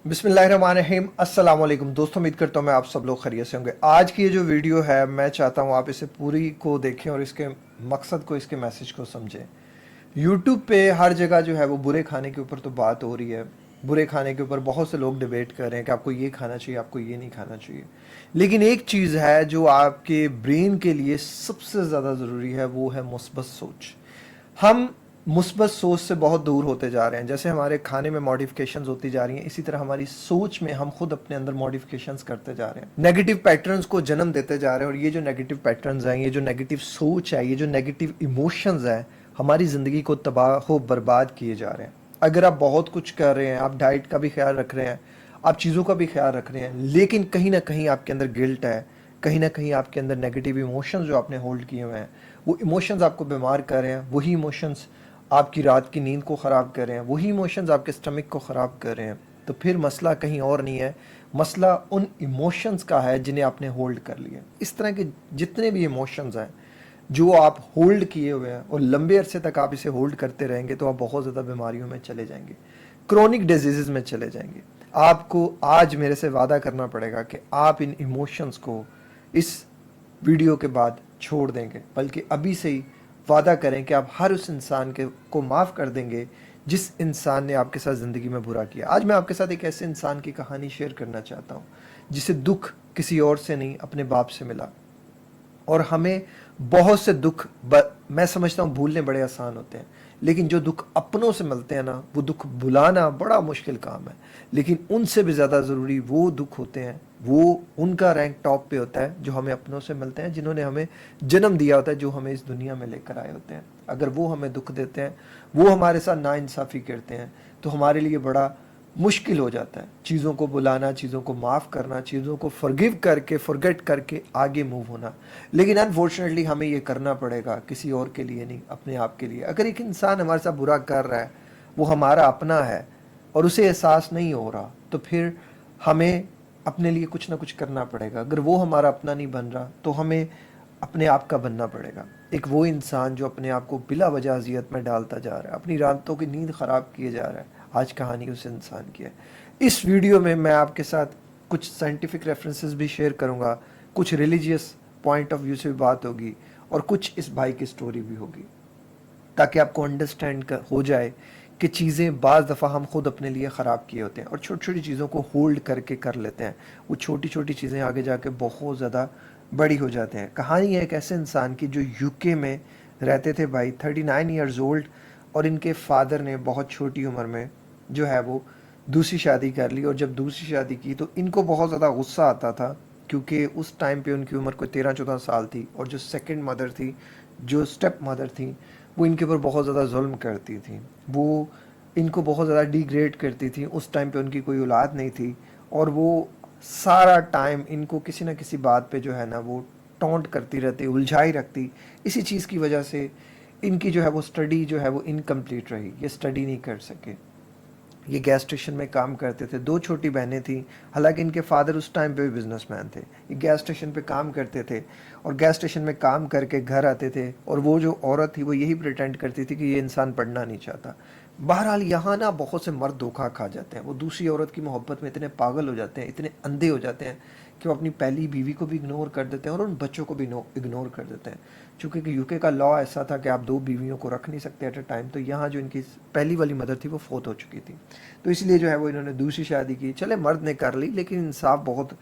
बिस्मिल्लाहिर्रहमानिर्रहीम। अस्सलाम वालेकुम दोस्तों, उम्मीद करता हूँ मैं आप सब लोग खैरियत से होंगे। आज की ये जो वीडियो है मैं चाहता हूँ आप इसे पूरी को देखें और इसके मकसद को, इसके मैसेज को समझें। यूट्यूब पे हर जगह जो है वो बुरे खाने के ऊपर तो बात हो रही है। बुरे खाने के ऊपर बहुत से लोग डिबेट कर रहे हैं कि आपको ये खाना चाहिए, आपको ये नहीं खाना चाहिए। लेकिन एक चीज़ है जो आपके ब्रेन के लिए सबसे ज़्यादा ज़रूरी है, वो है मुस्बत सोच। हम मुस्बत सोच से बहुत दूर होते जा रहे हैं। जैसे हमारे खाने में मॉडिफिकेशंस होती जा रही हैं, इसी तरह हमारी सोच में हम खुद अपने अंदर मॉडिफिकेशंस करते जा रहे हैं, नेगेटिव पैटर्न्स को जन्म देते जा रहे हैं। और ये जो नेगेटिव पैटर्न्स हैं, ये जो नेगेटिव सोच है, ये जो नेगेटिव इमोशंस हैं, हमारी ज़िंदगी को तबाह बर्बाद किए जा रहे हैं। अगर आप बहुत कुछ कर रहे हैं, आप डाइट का भी ख्याल रख रहे हैं, आप चीज़ों का भी ख्याल रख रहे हैं, लेकिन कहीं ना कहीं आपके अंदर गिल्ट है, कहीं ना कहीं आपके अंदर नेगेटिव इमोशंस जो आपने होल्ड किए हुए हैं, वो इमोशंस आपको बीमार कर रहे हैं। वही इमोशंस आपकी रात की नींद को ख़राब कर रहे हैं, वही इमोशंस आपके स्टमक को ख़राब कर रहे हैं। तो फिर मसला कहीं और नहीं है, मसला उन इमोशंस का है जिन्हें आपने होल्ड कर लिया। इस तरह के जितने भी इमोशंस हैं जो आप होल्ड किए हुए हैं और लंबे अरसे तक आप इसे होल्ड करते रहेंगे, तो आप बहुत ज़्यादा बीमारियों में चले जाएंगे, क्रोनिक डिजीज़ में चले जाएंगे। आपको आज मेरे से वादा करना पड़ेगा कि आप इन इमोशंस को इस वीडियो के बाद छोड़ देंगे, बल्कि अभी से ही वादा करें कि आप हर उस इंसान को माफ़ कर देंगे जिस इंसान ने आपके साथ ज़िंदगी में बुरा किया। आज मैं आपके साथ एक ऐसे इंसान की कहानी शेयर करना चाहता हूँ जिसे दुख किसी और से नहीं, अपने बाप से मिला। और हमें बहुत से दुख मैं समझता हूँ भूलने बड़े आसान होते हैं, लेकिन जो दुख अपनों से मिलते हैं ना, वो दुख भुलाना बड़ा मुश्किल काम है। लेकिन उनसे भी ज़्यादा ज़रूरी वो दुख होते हैं, वो उनका रैंक टॉप पे होता है जो हमें अपनों से मिलते हैं, जिन्होंने हमें जन्म दिया होता है, जो हमें इस दुनिया में लेकर आए होते हैं। अगर वो हमें दुख देते हैं, वो हमारे साथ नाइंसाफ़ी करते हैं, तो हमारे लिए बड़ा मुश्किल हो जाता है चीज़ों को बुलाना, चीज़ों को माफ़ करना, चीज़ों को फॉरगिव करके, फॉरगेट करके आगे मूव होना। लेकिन अनफॉर्चुनेटली हमें ये करना पड़ेगा, किसी और के लिए नहीं, अपने आप के लिए। अगर एक इंसान हमारे साथ बुरा कर रहा है, वो हमारा अपना है और उसे एहसास नहीं हो रहा, तो फिर हमें अपने लिए कुछ ना कुछ करना पड़ेगा। अगर वो हमारा अपना नहीं बन रहा, तो हमें अपने आप का बनना पड़ेगा। एक वो इंसान जो अपने आप को बिला वजह अजियत में डालता जा रहा है, अपनी रातों की नींद ख़राब किए जा रहा है, आज कहानी उस इंसान की है। इस वीडियो में मैं आपके साथ कुछ साइंटिफिक रेफरेंसेस भी शेयर करूंगा, कुछ रिलीजियस पॉइंट ऑफ व्यू से भी बात होगी, और कुछ इस भाई की स्टोरी भी होगी, ताकि आपको अंडरस्टैंड हो जाए कि चीज़ें बाज़ दफ़ा हम खुद अपने लिए ख़राब किए होते हैं और छोटी छोटी चीज़ों को होल्ड करके कर लेते हैं। वो छोटी छोटी चीज़ें आगे जाके बहुत ज़्यादा बड़ी हो जाते हैं। कहानी है एक ऐसे इंसान की जो यूके में रहते थे भाई, 39 ईयर्स ओल्ड, और इनके फादर ने बहुत छोटी उम्र में जो है वो दूसरी शादी कर ली। और जब दूसरी शादी की तो इनको बहुत ज़्यादा गुस्सा आता था, क्योंकि उस टाइम पे उनकी उम्र कोई 13-14 साल थी, और जो सेकंड मदर थी, जो स्टेप मदर थी, वो इनके ऊपर बहुत ज़्यादा जुल्म करती थी, वो इनको बहुत ज़्यादा डिग्रेड करती थी। उस टाइम पे उनकी कोई औलाद नहीं थी, और वो सारा टाइम इनको किसी न किसी बात पे जो है ना वो टॉन्ट करती रहती, उलझाई रखती। इसी चीज़ की वजह से इनकी जो है वो स्टडी जो है वो इनकम्प्लीट रही, ये स्टडी नहीं कर सके। ये गैस स्टेशन में काम करते थे, दो छोटी बहनें थीं, हालांकि इनके फादर उस टाइम पे भी बिजनेसमैन थे। ये गैस स्टेशन पे काम करते थे, और गैस स्टेशन में काम करके घर आते थे, और वो जो औरत थी वो यही प्रिटेंड करती थी कि ये इंसान पढ़ना नहीं चाहता। बहरहाल यहाँ ना बहुत से मर्द धोखा खा जाते हैं, वो दूसरी औरत की मोहब्बत में इतने पागल हो जाते हैं, इतने अंधे हो जाते हैं कि वो अपनी पहली बीवी को भी इग्नोर कर देते हैं और उन बच्चों को भी इग्नोर कर देते हैं। चूँकि कि यूके का लॉ ऐसा था कि आप दो बीवियों को रख नहीं सकते एट अ टाइम, तो यहाँ जो इनकी पहली वाली मदर थी वो फोत हो चुकी थी, तो इसलिए जो है वो इन्होंने दूसरी शादी की। चले मर्द ने कर ली, लेकिन इंसाफ बहुत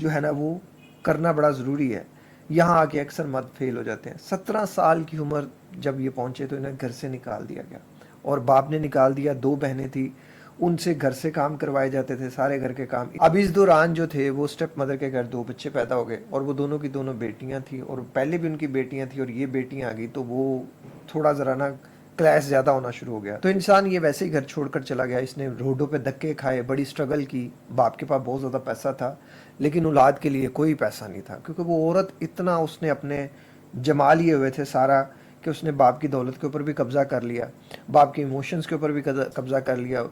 जो है ना वो करना बड़ा ज़रूरी है। यहाँ आके अक्सर मर्द फेल हो जाते हैं। 17 साल की उम्र जब ये पहुँचे तो इन्हें घर से निकाल दिया गया, और बाप ने निकाल दिया। दो बहनें थी, उनसे घर से काम करवाए जाते थे, सारे घर के काम। अब इस दौरान जो थे वो स्टेप मदर के घर दो बच्चे पैदा हो गए, और वो दोनों की दोनों बेटियां थी, और पहले भी उनकी बेटियां थी, और ये बेटियां आ गई, तो वो थोड़ा ज़रा ना क्लैश ज़्यादा होना शुरू हो गया। तो इंसान ये वैसे ही घर छोड़कर चला गया। इसने रोडों पे धक्के खाए, बड़ी स्ट्रगल की। बाप के पास बहुत ज़्यादा पैसा था, लेकिन औलाद के लिए कोई पैसा नहीं था, क्योंकि वो औरत इतना उसने अपने जमा लिए हुए थे सारा, कि उसने बाप की दौलत के ऊपर भी कब्ज़ा कर लिया, बाप के इमोशंस के ऊपर भी कब्ज़ा कर लिया।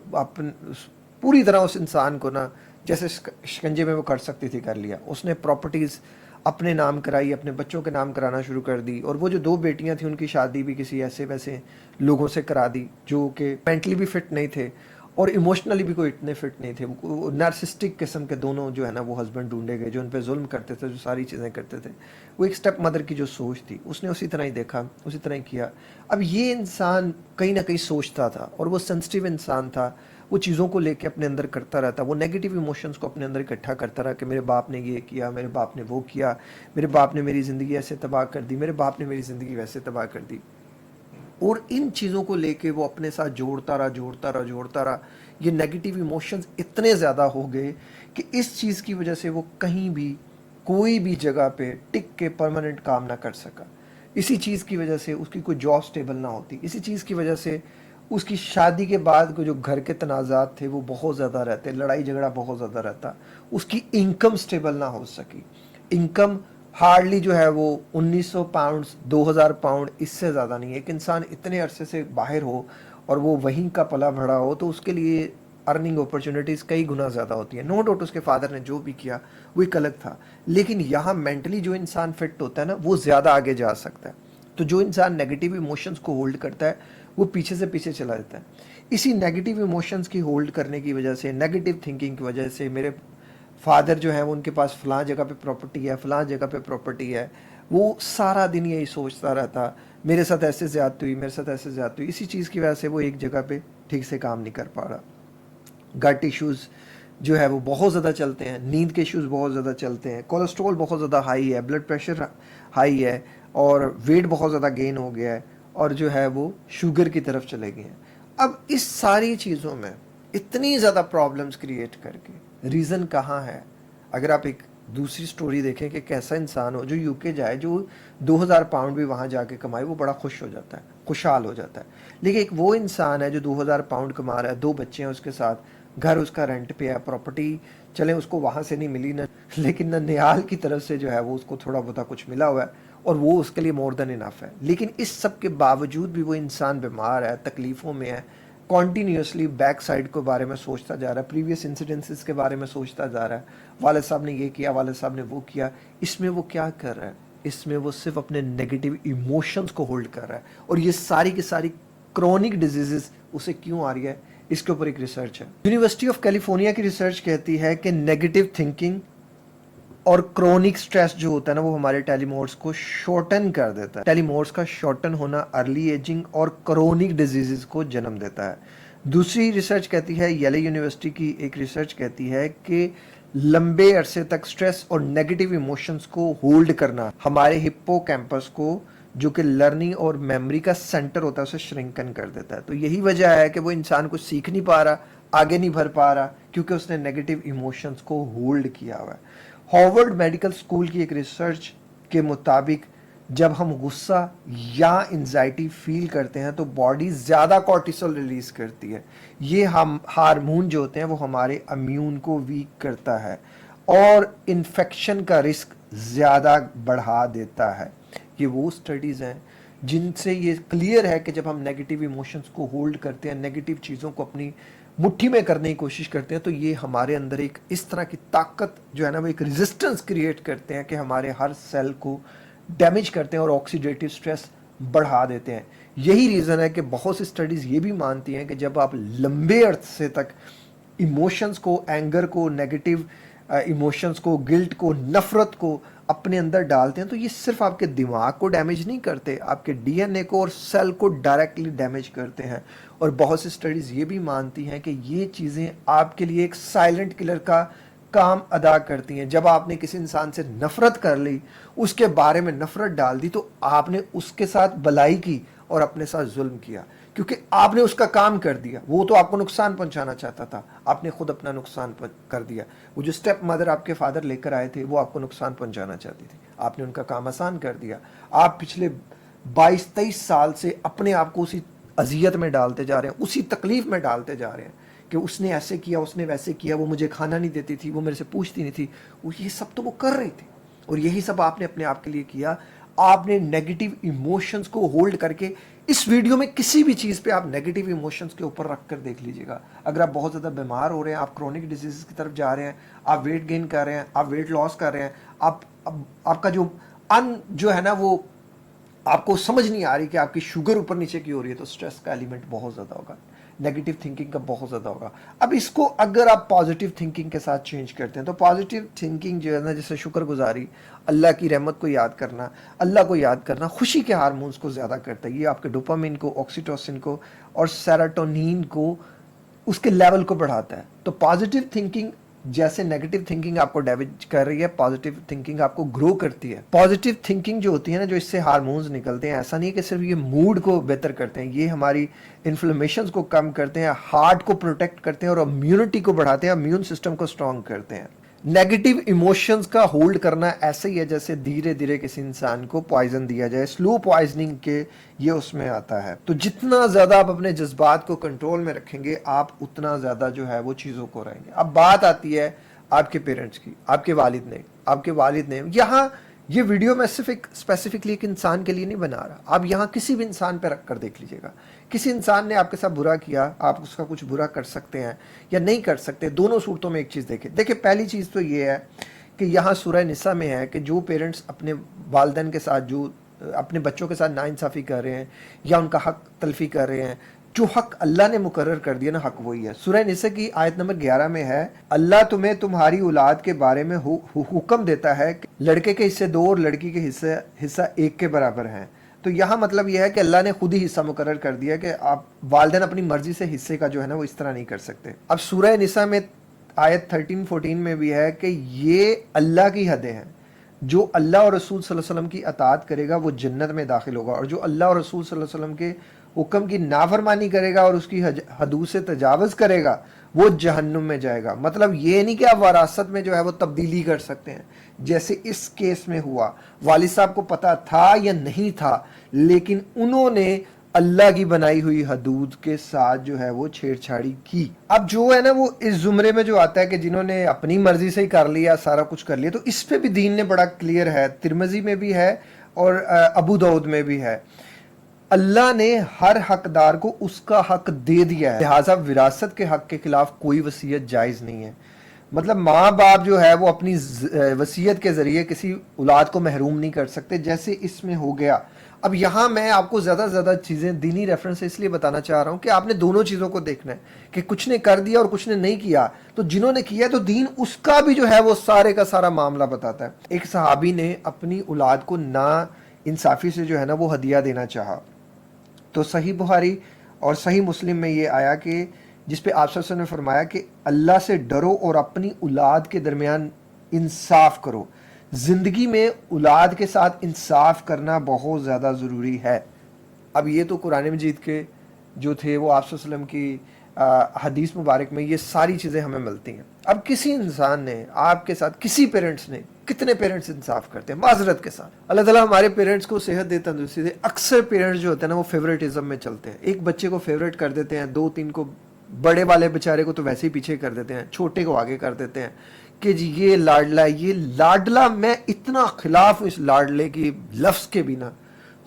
पूरी तरह उस इंसान को ना जैसे शिकंजे में वो कर सकती थी कर लिया। उसने प्रॉपर्टीज़ अपने नाम कराई, अपने बच्चों के नाम कराना शुरू कर दी, और वो जो दो बेटियां थी उनकी शादी भी किसी ऐसे वैसे लोगों से करा दी जो कि मेंटली भी फिट नहीं थे। और इमोशनली भी कोई इतने फिट नहीं थे। नार्सिस्टिक किस्म के दोनों जो है ना वो हस्बैंड ढूंढे गए, जो उन पे जुल्म करते थे, जो सारी चीज़ें करते थे। वो एक स्टेप मदर की जो सोच थी उसने उसी तरह ही देखा, उसी तरह ही किया। अब ये इंसान कहीं ना कहीं सोचता था और वो सेंसिटिव इंसान था, वो चीज़ों को लेके अपने अंदर करता रहता, वो नेगेटिव इमोशंस को अपने अंदर इकट्ठा करता रहा कि मेरे बाप ने ये किया, मेरे बाप ने वो किया, मेरे बाप ने मेरी ज़िंदगी ऐसे तबाह कर दी, मेरे बाप ने मेरी ज़िंदगी वैसे तबाह कर दी। और इन चीज़ों को लेके वो अपने साथ जोड़ता रहा। ये नेगेटिव इमोशंस इतने ज़्यादा हो गए कि इस चीज़ की वजह से वो कहीं भी कोई भी जगह पे टिक के परमानेंट काम ना कर सका। इसी चीज़ की वजह से उसकी कोई जॉब स्टेबल ना होती, इसी चीज़ की वजह से उसकी शादी के बाद को जो घर के तनाज़ात थे वो बहुत ज़्यादा रहते, लड़ाई झगड़ा बहुत ज़्यादा रहता, उसकी इनकम स्टेबल ना हो सकी। इनकम हार्डली जो है वो 1900 पाउंड्स 2000 पाउंड, इससे ज़्यादा नहीं। एक इंसान इतने अरसे से बाहर हो और वो वहीं का पला भड़ा हो तो उसके लिए अर्निंग अपॉर्चुनिटीज़ कई गुना ज़्यादा होती है। नो डाउट उसके फादर ने जो भी किया वो एक अलग था, लेकिन यहाँ मेंटली जो इंसान फिट होता है ना वो ज़्यादा आगे जा सकता है। तो जो इंसान नेगेटिव इमोशंस को होल्ड करता है वो पीछे से पीछे चला जाता है। इसी नेगेटिव इमोशंस की होल्ड करने की वजह से, नेगेटिव थिंकिंग की वजह से, मेरे फादर जो है वो उनके पास फ़लाँ जगह पे प्रॉपर्टी है, फ़लाँ जगह पे प्रॉपर्टी है, वो सारा दिन यही सोचता रहता, मेरे साथ ऐसे ज़्यादती हुई, मेरे साथ ऐसे ज़्यादती हुई। इसी चीज़ की वजह से वो एक जगह पे ठीक से काम नहीं कर पा रहा। गट इश्यूज़ जो है वो बहुत ज़्यादा चलते हैं, नींद के इश्यूज़ बहुत ज़्यादा चलते हैं, कोलेस्ट्रॉल बहुत ज़्यादा हाई है, ब्लड प्रेशर हाई है, और वेट बहुत ज़्यादा गेन हो गया है, और जो है वो शुगर की तरफ चले गए हैं। अब इस सारी चीज़ों में इतनी ज़्यादा प्रॉब्लम्स क्रिएट करके रीज़न कहाँ है? अगर आप एक दूसरी स्टोरी देखें कि कैसा इंसान हो जो यूके जाए, जो 2000 पाउंड भी वहाँ जाके कमाए, वो बड़ा खुश हो जाता है, खुशहाल हो जाता है। लेकिन एक वो इंसान है जो 2000 पाउंड कमा रहा है, 2 बच्चे हैं उसके साथ, घर उसका रेंट पे है, प्रॉपर्टी चले उसको वहाँ से नहीं मिली ना, लेकिन ननिहाल की तरफ से जो है वो उसको थोड़ा बहुत कुछ मिला हुआ है, और वो उसके लिए मोर देन इनफ है। लेकिन इस सब के बावजूद भी वो इंसान बीमार है, तकलीफ़ों में है, कॉन्टीन्यूसली बैक साइड के बारे में सोचता जा रहा है, प्रीवियस इंसिडेंसेस के बारे में सोचता जा रहा है, वाले साहब ने ये किया, वाले साहब ने वो किया। इसमें वो क्या कर रहा है? इसमें वो सिर्फ अपने नेगेटिव इमोशंस को होल्ड कर रहा है, और ये सारी की सारी क्रॉनिक डिजीजेस उसे क्यों आ रही है, इसके ऊपर एक रिसर्च है। यूनिवर्सिटी ऑफ कैलिफोर्निया की रिसर्च कहती है कि नेगेटिव थिंकिंग और क्रोनिक स्ट्रेस जो होता है ना वो हमारे टेलीमोर्स को शॉर्टन कर देता है। टेलीमोर्स का शॉर्टन होना अर्ली एजिंग और क्रोनिक डिजीजेस को जन्म देता है। दूसरी रिसर्च कहती है, येले यूनिवर्सिटी की एक रिसर्च कहती है कि लंबे अरसे तक स्ट्रेस और नेगेटिव इमोशंस को होल्ड करना हमारे हिप्पोकैम्पस को, जो कि लर्निंग और मेमोरी का सेंटर होता है, उसे श्रिंकन कर देता है। तो यही वजह है कि वो इंसान कुछ सीख नहीं पा रहा, आगे नहीं बढ़ पा रहा, क्योंकि उसने नेगेटिव इमोशंस को होल्ड किया हुआ है। हार्वर्ड मेडिकल स्कूल की एक रिसर्च के मुताबिक जब हम गुस्सा या एंजाइटी फील करते हैं तो बॉडी ज़्यादा कॉर्टिसोल रिलीज करती है। ये हम हार्मोन जो होते हैं वो हमारे इम्यून को वीक करता है और इन्फेक्शन का रिस्क ज़्यादा बढ़ा देता है। ये वो स्टडीज़ हैं जिनसे ये क्लियर है कि जब हम नेगेटिव इमोशंस को होल्ड करते हैं, नेगेटिव चीज़ों को अपनी मुट्ठी में करने की कोशिश करते हैं, तो ये हमारे अंदर एक इस तरह की ताकत जो है ना वो एक रेजिस्टेंस क्रिएट करते हैं कि हमारे हर सेल को डैमेज करते हैं और ऑक्सीडेटिव स्ट्रेस बढ़ा देते हैं। यही रीज़न है कि बहुत सी स्टडीज़ ये भी मानती हैं कि जब आप लंबे अरसे तक इमोशंस को, एंगर को, नेगेटिव इमोशंस को, गिल्ट को, नफ़रत को अपने अंदर डालते हैं, तो ये सिर्फ आपके दिमाग को डैमेज नहीं करते, आपके डीएनए को और सेल को डायरेक्टली डैमेज करते हैं। और बहुत सी स्टडीज़ ये भी मानती हैं कि ये चीज़ें आपके लिए एक साइलेंट किलर का काम अदा करती हैं। जब आपने किसी इंसान से नफ़रत कर ली, उसके बारे में नफ़रत डाल दी, तो आपने उसके साथ भलाई की और अपने साथ जुल्म किया, क्योंकि आपने उसका काम कर दिया। वो तो आपको नुकसान पहुंचाना चाहता था, आपने खुद अपना नुकसान कर दिया। वो जो स्टेप मदर आपके फादर लेकर आए थे वो आपको नुकसान पहुंचाना चाहती थी, आपने उनका काम आसान कर दिया। आप पिछले 22-23 साल से अपने आप को उसी अजियत में डालते जा रहे हैं, उसी तकलीफ में डालते जा रहे हैं कि उसने ऐसे किया, उसने वैसे किया, वो मुझे खाना नहीं देती थी, वो मेरे से पूछती नहीं थी। वो ये सब तो वो कर रही थी, और यही सब आपने अपने आप के लिए किया। आपने नेगेटिव इमोशंस को होल्ड करके, इस वीडियो में किसी भी चीज़ पे आप नेगेटिव इमोशंस के ऊपर रख कर देख लीजिएगा। अगर आप बहुत ज़्यादा बीमार हो रहे हैं, आप क्रोनिक डिजीज़ की तरफ जा रहे हैं, आप वेट गेन कर रहे हैं, आप वेट लॉस कर रहे हैं, आपका जो जो है ना वो आपको समझ नहीं आ रही कि आपकी शुगर ऊपर नीचे की हो रही है, तो स्ट्रेस का एलिमेंट बहुत ज़्यादा होगा। नेगेटिव थिंकिंग का बहुत ज़्यादा होगा। अब इसको अगर आप पॉजिटिव थिंकिंग के साथ चेंज करते हैं तो पॉजिटिव थिंकिंग जो है ना, जैसे शुक्रगुजारी, अल्लाह की रहमत को याद करना, अल्लाह को याद करना खुशी के हार्मोन्स को ज़्यादा करता है। ये आपके डोपामिन को, ऑक्सीटोसिन को और सेरोटोनिन को, उसके लेवल को बढ़ाता है। तो पॉजिटिव थिंकिंग जैसे नेगेटिव थिंकिंग आपको डैमेज कर रही है, पॉजिटिव थिंकिंग आपको ग्रो करती है। पॉजिटिव थिंकिंग जो होती है ना, जो इससे हार्मोन्स निकलते हैं, ऐसा नहीं है कि सिर्फ ये मूड को बेहतर करते हैं, ये हमारी इन्फ्लेमेशंस को कम करते हैं, हार्ट को प्रोटेक्ट करते हैं और इम्यूनिटी को बढ़ाते हैं, इम्यून सिस्टम को स्ट्रॉन्ग करते हैं। नेगेटिव इमोशंस का होल्ड करना ऐसे ही है जैसे धीरे धीरे किसी इंसान को पॉइजन दिया जाए, स्लो पॉइजनिंग के ये उसमें आता है। तो जितना ज्यादा आप अपने जज्बात को कंट्रोल में रखेंगे, आप उतना ज्यादा जो है वो चीजों को रहेंगे। अब बात आती है आपके पेरेंट्स की, आपके वालिद ने यहाँ ये वीडियो मैं सिर्फ एक स्पेसिफिकली एक इंसान के लिए नहीं बना रहा, आप यहाँ किसी भी इंसान पे रख कर देख लीजिएगा। किसी इंसान ने आपके साथ बुरा किया, आप उसका कुछ बुरा कर सकते हैं या नहीं कर सकते। दोनों सूरतों में एक चीज़ देखिए, पहली चीज़ तो ये है कि यहाँ सूरह निसा में है कि जो पेरेंट्स अपने वालिदैन के साथ, जो अपने बच्चों के साथ नाइंसाफ़ी कर रहे हैं या उनका हक तलफी कर रहे हैं, जो हक अल्लाह ने मुकर्रर कर दिया ना, हक वही है। सूरह निसा की आयत नंबर 11 में है, अल्लाह तुम्हें तुम्हारी औलाद के बारे में हुक्म देता है कि लड़के के हिस्से 2 और लड़की के हिस्सा 1 के बराबर हैं। तो यहाँ मतलब यह है कि अल्लाह ने खुद ही हिस्सा मुकर्रर कर दिया कि आप वालिदैन अपनी मर्जी से हिस्से का जो है ना वो इस तरह नहीं कर सकते। अब सूरह निसा में आयत 13-14 में भी है कि ये अल्लाह की हदें हैं, जो अल्लाह और रसूल सल्लल्लाहु अलैहि वसल्लम की अताअत करेगा वो जन्नत में दाखिल होगा, और जो अल्लाह और रसूल सल्लल्लाहु अलैहि वसल्लम के हुक्म की नाफरमानी करेगा और उसकी हदूद से तजावज़ करेगा वो जहन्नुम में जाएगा। मतलब ये नहीं कि आप वरासत में जो है वो तब्दीली कर सकते हैं, जैसे इस केस में हुआ। वालिद साहब को पता था या नहीं था, लेकिन उन्होंने अल्लाह की बनाई हुई हदूद के साथ जो है वो छेड़छाड़ी की। अब जो है ना वो इस जुमरे में जो आता है कि जिन्होंने अपनी मर्जी से ही कर लिया, सारा कुछ कर लिया, तो इस पे भी दीन ने बड़ा क्लियर है, तिरमिज़ी में भी है और अबू दाऊद में भी है। अल्लाह ने हर हकदार को उसका हक दे दिया है, लिहाजा विरासत के हक के खिलाफ कोई वसीयत जायज़ नहीं है। मतलब माँ बाप जो है वो अपनी वसीयत के ज़रिए किसी औलाद को महरूम नहीं कर सकते, जैसे इसमें हो गया। अब यहाँ मैं आपको ज़्यादा से ज़्यादा चीज़ें दीनी रेफरेंस से इसलिए बताना चाह रहा हूँ कि आपने दोनों चीज़ों को देखना है कि कुछ ने कर दिया और कुछ ने नहीं किया। तो जिन्होंने किया तो दीन उसका भी जो है वो सारे का सारा मामला बताता है। एक सहाबी ने अपनी औलाद को ना इंसाफ़ी से जो है ना वो हदिया देना चाहा, तो सही बुखारी और सही मुस्लिम में ये आया कि जिस पे आप सल्लल्लाहु अलैहि वसल्लम ने फरमाया कि अल्लाह से डरो और अपनी औलाद के दरमियान इंसाफ करो। ज़िंदगी में औलाद के साथ इंसाफ करना बहुत ज़्यादा ज़रूरी है। अब ये तो कुरान मजीद के जो थे वो आप सल्लल्लाहु अलैहि वसल्लम की हदीस मुबारक में ये सारी चीज़ें हमें मिलती हैं। अब किसी इंसान ने आपके साथ, किसी पेरेंट्स ने, कितने पेरेंट्स इंसाफ करते हैं माजरत के साथ, अल्लाह ताला हमारे पेरेंट्स को सेहत दे, तंदुरुस्ती दे। अक्सर पेरेंट्स जो होते हैं ना वो फेवरेटिज्म में चलते हैं, एक बच्चे को फेवरेट कर देते हैं, 2-3 को, बड़े वाले बेचारे को तो वैसे ही पीछे कर देते हैं, छोटे को आगे कर देते हैं कि जी ये लाडला, ये लाडला। मैं इतना खिलाफ हूँ इस लाडले की लफ्ज़ के बिना।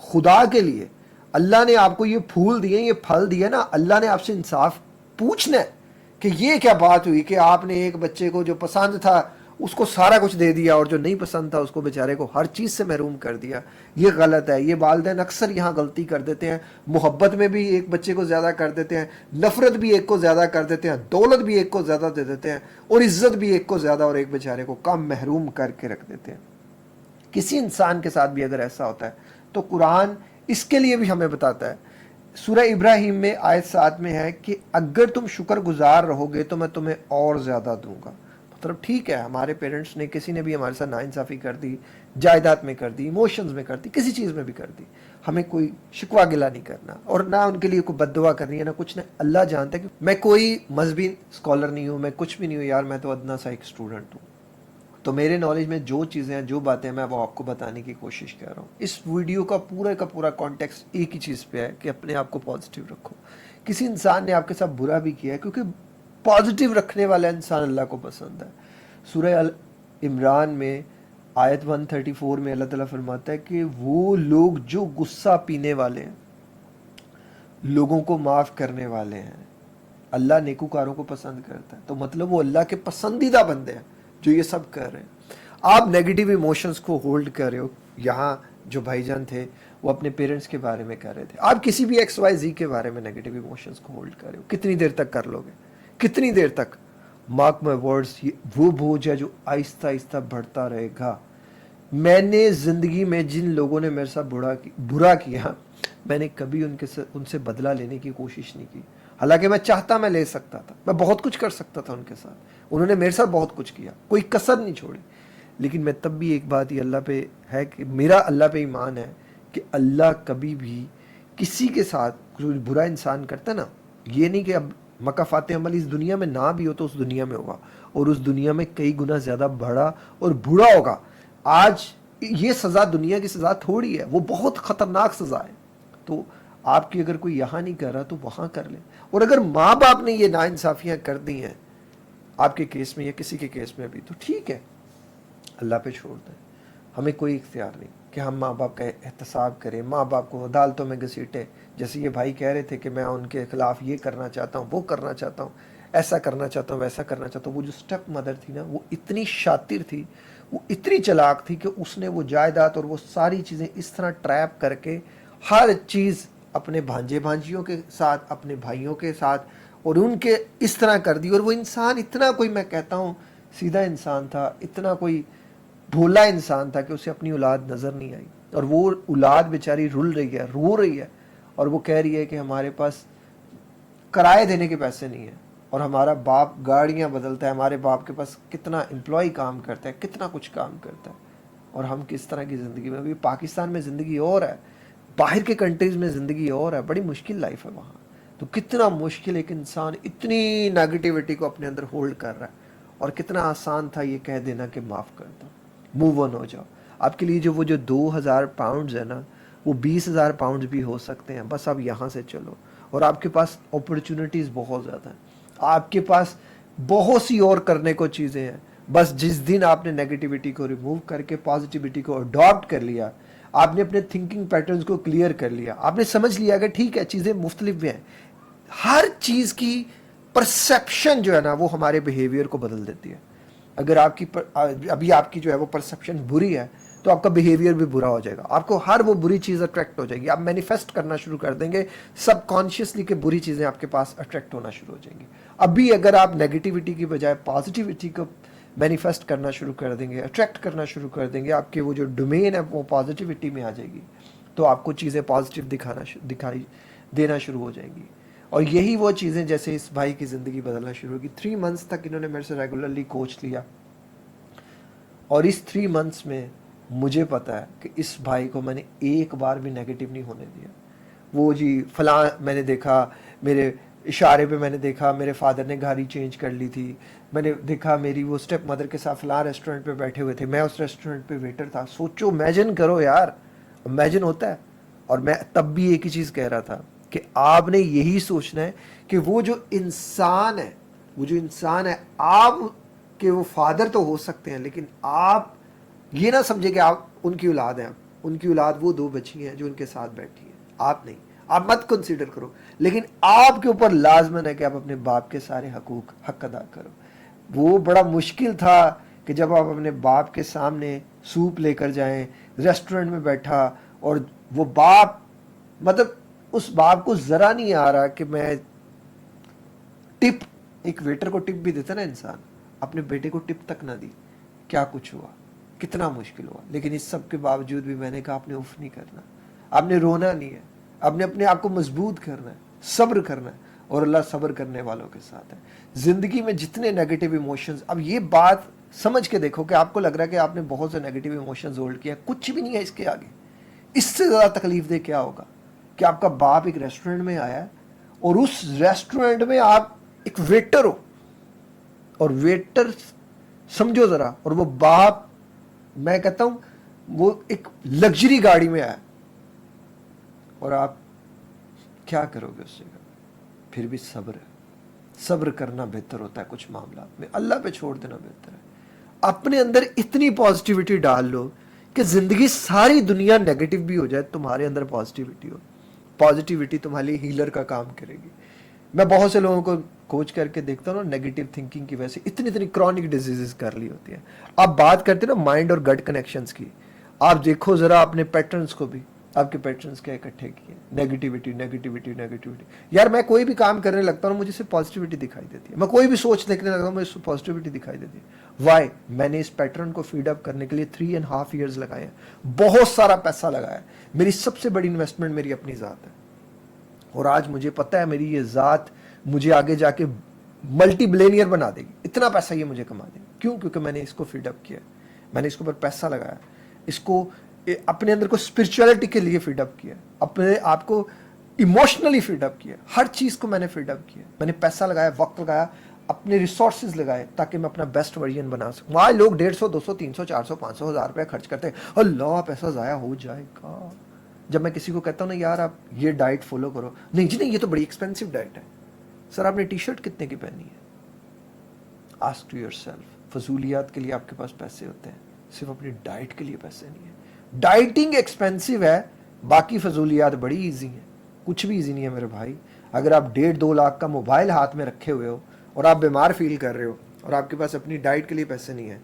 खुदा के लिए अल्लाह ने आपको ये फूल दिए, ये फल दिए ना, अल्लाह ने आपसे इंसाफ पूछना है कि ये क्या बात हुई कि आपने एक बच्चे को जो पसंद था उसको सारा कुछ दे दिया और जो नहीं पसंद था उसको बेचारे को हर चीज़ से महरूम कर दिया। ये गलत है। ये वालिदैन अक्सर यहाँ गलती कर देते हैं। मोहब्बत में भी एक बच्चे को ज़्यादा कर देते हैं, नफ़रत भी एक को ज़्यादा कर देते हैं, दौलत भी एक को ज़्यादा दे देते हैं और इज़्ज़त भी एक को ज़्यादा और एक बेचारे को कम महरूम करके रख देते हैं। किसी इंसान के साथ भी अगर ऐसा होता है तो कुरान इसके लिए भी हमें बताता है। सूरह इब्राहिम में आयत 7 में है कि अगर तुम शुक्रगुजार रहोगे तो मैं तुम्हें और ज़्यादा दूंगा। मतलब ठीक है, हमारे पेरेंट्स ने, किसी ने भी हमारे साथ नाइंसाफ़ी कर दी, जायदाद में कर दी, इमोशंस में कर दी, किसी चीज़ में भी कर दी, हमें कोई शिकवा गिला नहीं करना और ना उनके लिए कोई बद्दुआ करनी है, ना कुछ। नहीं, अल्लाह जानता है कि मैं कोई मजहबी स्कॉलर नहीं हूँ, मैं कुछ भी नहीं हूँ यार, मैं तो अदना सा एक स्टूडेंट हूँ। तो मेरे नॉलेज में जो चीज़ें हैं, जो बातें मैं वो आपको बताने की कोशिश कर रहा हूँ। इस वीडियो का पूरा कॉन्टेक्स्ट एक ही चीज़ पे है कि अपने आप को पॉजिटिव रखो। किसी इंसान ने आपके साथ बुरा भी किया है, क्योंकि पॉजिटिव रखने वाला इंसान अल्लाह को पसंद है। सूरह अल इमरान में आयत 134 में अल्लाह ताला फरमाता है कि वो लोग जो गुस्सा पीने वाले हैं, लोगों को माफ़ करने वाले हैं, अल्लाह नेकूकारों को पसंद करता है। तो मतलब वो अल्लाह के पसंदीदा बंदे हैं जो ये सब कर रहे हैं। आप नेगेटिव इमोशंस को होल्ड कर रहे हो। यहाँ जो भाईजान थे वो अपने पेरेंट्स के बारे में कर रहे थे। आप किसी भी XYZ के बारे में नेगेटिव इमोशंस को होल्ड कर रहे हो, कितनी देर तक कर लोगे, कितनी देर तक? मार्क माई वर्ड्स, ये वो बोझ है जो आहिस्ता आहिस्ता बढ़ता रहेगा। मैंने जिंदगी में जिन लोगों ने मेरे साथ बुरा किया, मैंने कभी उनसे बदला लेने की कोशिश नहीं की। हालांकि मैं चाहता, मैं ले सकता था, मैं बहुत कुछ कर सकता था उनके साथ, उन्होंने मेरे साथ बहुत कुछ किया, कोई कसर नहीं छोड़ी। लेकिन मैं तब भी एक बात ये अल्लाह पे है कि मेरा अल्लाह पे ईमान है कि अल्लाह कभी भी किसी के साथ जो बुरा इंसान करता है ना, ये नहीं कि अब मकाफात अमल इस दुनिया में ना भी हो तो उस दुनिया में होगा, और उस दुनिया में कई गुना ज़्यादा बड़ा और बुरा होगा। आज ये सज़ा दुनिया की सज़ा थोड़ी है, वो बहुत ख़तरनाक सज़ा है। तो आपकी अगर कोई यहाँ नहीं कर रहा तो वहाँ कर ले। और अगर माँ बाप ने ये नाइंसाफ़ियाँ कर दी हैं आपके केस में या किसी के केस में भी, तो ठीक है, अल्लाह पे छोड़ दें। हमें कोई इख्तियार नहीं कि हम माँ बाप का एहतसाब करें, माँ बाप को अदालतों में घसीटें। जैसे ये भाई कह रहे थे कि मैं उनके खिलाफ ये करना चाहता हूँ, वो करना चाहता हूँ, ऐसा करना चाहता हूँ, वैसा करना चाहता हूँ। वो जो स्टेप मदर थी ना, वो इतनी शातिर थी, वो इतनी चालाक थी कि उसने वो जायदाद और वो सारी चीज़ें इस तरह ट्रैप करके हर चीज़ अपने भांजे भांजियों के साथ, अपने भाइयों के साथ, और उनके इस तरह कर दी। और वो इंसान इतना कोई, मैं कहता हूँ, सीधा इंसान था, इतना कोई भोला इंसान था कि उसे अपनी औलाद नज़र नहीं आई। और वो औलाद बेचारी रुल रही है, रो रही है, और वो कह रही है कि हमारे पास किराए देने के पैसे नहीं है, और हमारा बाप गाड़ियाँ बदलता है, हमारे बाप के पास कितना एम्प्लॉय काम करता है, कितना कुछ काम करता है, और हम किस तरह की ज़िंदगी में। अभी पाकिस्तान में ज़िंदगी और है, बाहर के कंट्रीज़ में ज़िंदगी और है, बड़ी मुश्किल लाइफ है वहाँ। तो कितना मुश्किल एक इंसान इतनी नेगेटिविटी को अपने अंदर होल्ड कर रहा है, और कितना आसान था ये कह देना कि माफ़ कर दो, मूव ऑन हो जाओ। आपके लिए जो वो जो 2000 पाउंड्स है ना, वो 20,000 पाउंड्स भी हो सकते हैं। बस आप यहाँ से चलो, और आपके पास अपॉर्चुनिटीज़ बहुत ज़्यादा हैं, आपके पास बहुत सी और करने को चीज़ें हैं। बस जिस दिन आपने नेगेटिविटी को रिमूव करके पॉजिटिविटी को अडॉप्ट कर लिया, आपने अपने थिंकिंग पैटर्न्स को क्लियर कर लिया, आपने समझ लिया कि ठीक है, चीज़ें मुख्तलिफ भी हैं, हर चीज़ की परसेप्शन जो है ना, वो हमारे बिहेवियर को बदल देती है। अगर अभी आपकी जो है वो परसेप्शन बुरी है, तो आपका बिहेवियर भी बुरा हो जाएगा, आपको हर वो बुरी चीज़ अट्रैक्ट हो जाएगी, आप मैनिफेस्ट करना शुरू कर देंगे सबकॉन्शियसली कि बुरी चीज़ें आपके पास अट्रैक्ट होना शुरू हो जाएंगी। अभी अगर आप नेगेटिविटी की बजाय पॉजिटिविटी को मैनिफेस्ट करना शुरू कर देंगे, अट्रैक्ट करना शुरू कर देंगे, आपके वो जो डोमेन है वो पॉजिटिविटी में आ जाएगी, तो आपको चीज़ें पॉजिटिव दिखाई देना शुरू हो जाएंगी। और यही वो चीज़ें, जैसे इस भाई की ज़िंदगी बदलना शुरू होगी। 3 मंथ्स तक इन्होंने मेरे से रेगुलरली कोच लिया, और इस 3 मंथ्स में मुझे पता है कि इस भाई को मैंने एक बार भी नेगेटिव नहीं होने दिया। वो जी फलां मैंने देखा, मेरे इशारे पे मैंने देखा मेरे फादर ने गाड़ी चेंज कर ली थी, मैंने देखा मेरी वो स्टेप मदर के साथ फलां रेस्टोरेंट पे बैठे हुए थे, मैं उस रेस्टोरेंट पे वेटर था। सोचो, इमेजिन करो यार, इमेजिन होता है। और मैं तब भी एक ही चीज़ कह रहा था कि आपने यही सोचना है कि वो जो इंसान है, वो जो इंसान है, आप के वो फादर तो हो सकते हैं, लेकिन आप ये ना समझे कि आप उनकी औलाद हैं। उनकी औलाद वो 2 बच्ची हैं जो उनके साथ बैठी हैं, आप नहीं। आप मत कंसीडर करो, लेकिन आपके ऊपर लाजमन है कि आप अपने बाप के सारे हक अदा करो। वो बड़ा मुश्किल था कि जब आप अपने बाप के सामने सूप लेकर जाएं, रेस्टोरेंट में बैठा, और वो बाप, मतलब उस बाप को ज़रा नहीं आ रहा कि मैं टिप, एक वेटर को टिप भी देता ना इंसान, अपने बेटे को टिप तक ना दी। क्या कुछ हुआ, कितना मुश्किल हुआ। लेकिन इस सब के बावजूद भी मैंने कहा आपने उफ नहीं करना, आपने रोना नहीं है, आपने अपने आप को मजबूत करना है, सब्र करना है, और अल्लाह सब्र करने वालों के साथ है। ज़िंदगी में जितने नेगेटिव इमोशंस, अब ये बात समझ के देखो कि आपको लग रहा है कि आपने बहुत से नेगेटिव इमोशंस होल्ड किया, कुछ भी नहीं है इसके आगे। इससे ज़्यादा तकलीफ दे क्या होगा कि आपका बाप एक रेस्टोरेंट में आया है, और उस रेस्टोरेंट में आप एक वेटर हो, और वेटर समझो ज़रा, और वो बाप, मैं कहता हूँ, वो एक लग्जरी गाड़ी में आया, और आप क्या करोगे उस जगह? फिर भी सब्र है, सब्र करना बेहतर होता है कुछ मामलात में, अल्लाह पे छोड़ देना बेहतर है। अपने अंदर इतनी पॉजिटिविटी डाल लो कि ज़िंदगी, सारी दुनिया नेगेटिव भी हो जाए, तुम्हारे अंदर पॉजिटिविटी हो। पॉजिटिविटी तुम्हारे लिए हीलर का काम करेगी। मैं बहुत से लोगों को कोच करके देखता हूँ ना, नेगेटिव थिंकिंग की वजह से इतनी क्रॉनिक डिजीजेस कर ली होती है। आप बात करते ना माइंड और गट कनेक्शंस की, आप देखो ज़रा अपने पैटर्न्स को भी, आपके पैटर्न्स क्या इकट्ठे किए, नेगेटिविटी नेगेटिविटी नेगेटिविटी। यार मैं कोई भी काम करने लगता हूँ मुझे सिर्फ पॉजिटिविटी दिखाई देती है, मैं कोई भी सोच देखने लगता हूँ मुझे सिर्फ पॉजिटिविटी दिखाई देती है। वाई? मैंने इस पैटर्न को फीड अप करने के लिए 3.5 years लगाए हैं, बहुत सारा पैसा लगाया है। मेरी सबसे बड़ी इन्वेस्टमेंट मेरी अपनी ज़ात है, और आज मुझे पता है मेरी ये ज़ात मुझे आगे जाके मल्टी बिलियनियर बना देगी, इतना पैसा ये मुझे कमा देगी। क्यों? क्योंकि मैंने इसको फीड अप किया, मैंने इसके ऊपर पैसा लगाया, इसको अपने अंदर को स्पिरिचुअलिटी के लिए फीड अप किया, अपने आप को इमोशनली फीड अप किया, हर चीज़ को मैंने फीड अप किया। मैंने पैसा लगाया, वक्त लगाया, अपने रिसोर्सेज लगाए ताकि मैं अपना बेस्ट वर्जन बना सकूँ। वहाँ लोग 150, 200, 300, 400, 500, 1000 रुपये खर्च करते हैं, अल्लाह पैसा ज़ाया हो जाएगा। जब मैं किसी को कहता हूँ ना यार आप ये डाइट फॉलो करो, नहीं जी नहीं ये तो बड़ी एक्सपेंसिव डाइट है। सर आपने टी शर्ट कितने की पहनी है? Ask to yourself. फजूलियात के लिए आपके पास पैसे होते हैं, सिर्फ अपनी डाइट के लिए पैसे नहीं है। डाइटिंग एक्सपेंसिव है, बाकी फजूलियात बड़ी इजी हैं। कुछ भी इजी नहीं है मेरे भाई। अगर आप 1.5-2 लाख का मोबाइल हाथ में रखे हुए हो और आप बीमार फील कर रहे हो और आपके पास अपनी डाइट के लिए पैसे नहीं है,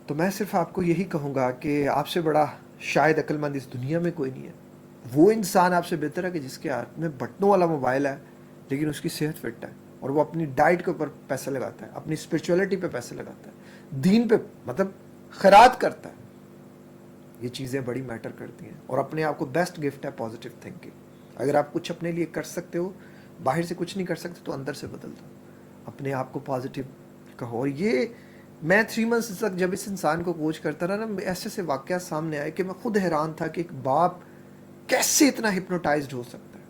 तो मैं सिर्फ आपको यही कहूँगा कि आपसे बड़ा शायद अक्लमंद इस दुनिया में कोई नहीं है। वो इंसान आपसे बेहतर है कि जिसके हाथ में बटनों वाला मोबाइल है लेकिन उसकी सेहत फिट है और वो अपनी डाइट के ऊपर पैसे लगाता है, अपनी स्पिरिचुअलिटी पे पैसे लगाता है, दीन पे मतलब खैरात करता है। ये चीज़ें बड़ी मैटर करती हैं। और अपने आप को बेस्ट गिफ्ट है पॉजिटिव थिंकिंग। अगर आप कुछ अपने लिए कर सकते हो, बाहर से कुछ नहीं कर सकते, तो अंदर से बदल दो, अपने आप को पॉजिटिव कहो। और ये मैं 3 months तक जब इस इंसान को कोच करता रहा ना, ऐसे ऐसे वाक़या सामने आए कि मैं खुद हैरान था कि एक बाप कैसे इतना हिप्नोटाइज्ड हो सकता है,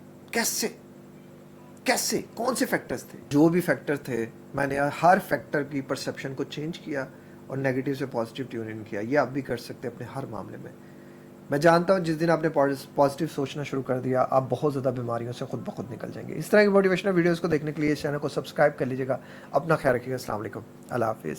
कैसे कौन से फैक्टर्स थे? जो भी फैक्टर थे मैंने हर फैक्टर की परसेप्शन को चेंज किया और नेगेटिव से पॉजिटिव ट्यून इन किया। ये आप भी कर सकते हैं अपने हर मामले में। मैं जानता हूँ जिस दिन आपने पॉजिटिव सोचना शुरू कर दिया, आप बहुत ज़्यादा बीमारियों से खुद ब खुद निकल जाएंगे। इस तरह की मोटिवेशनल वीडियोज़ को देखने के लिए इस चैनल को सब्सक्राइब कर लीजिएगा। अपना ख्याल रखिएगा। अस्सलाम वालेकुम, अल्लाह हाफिज़।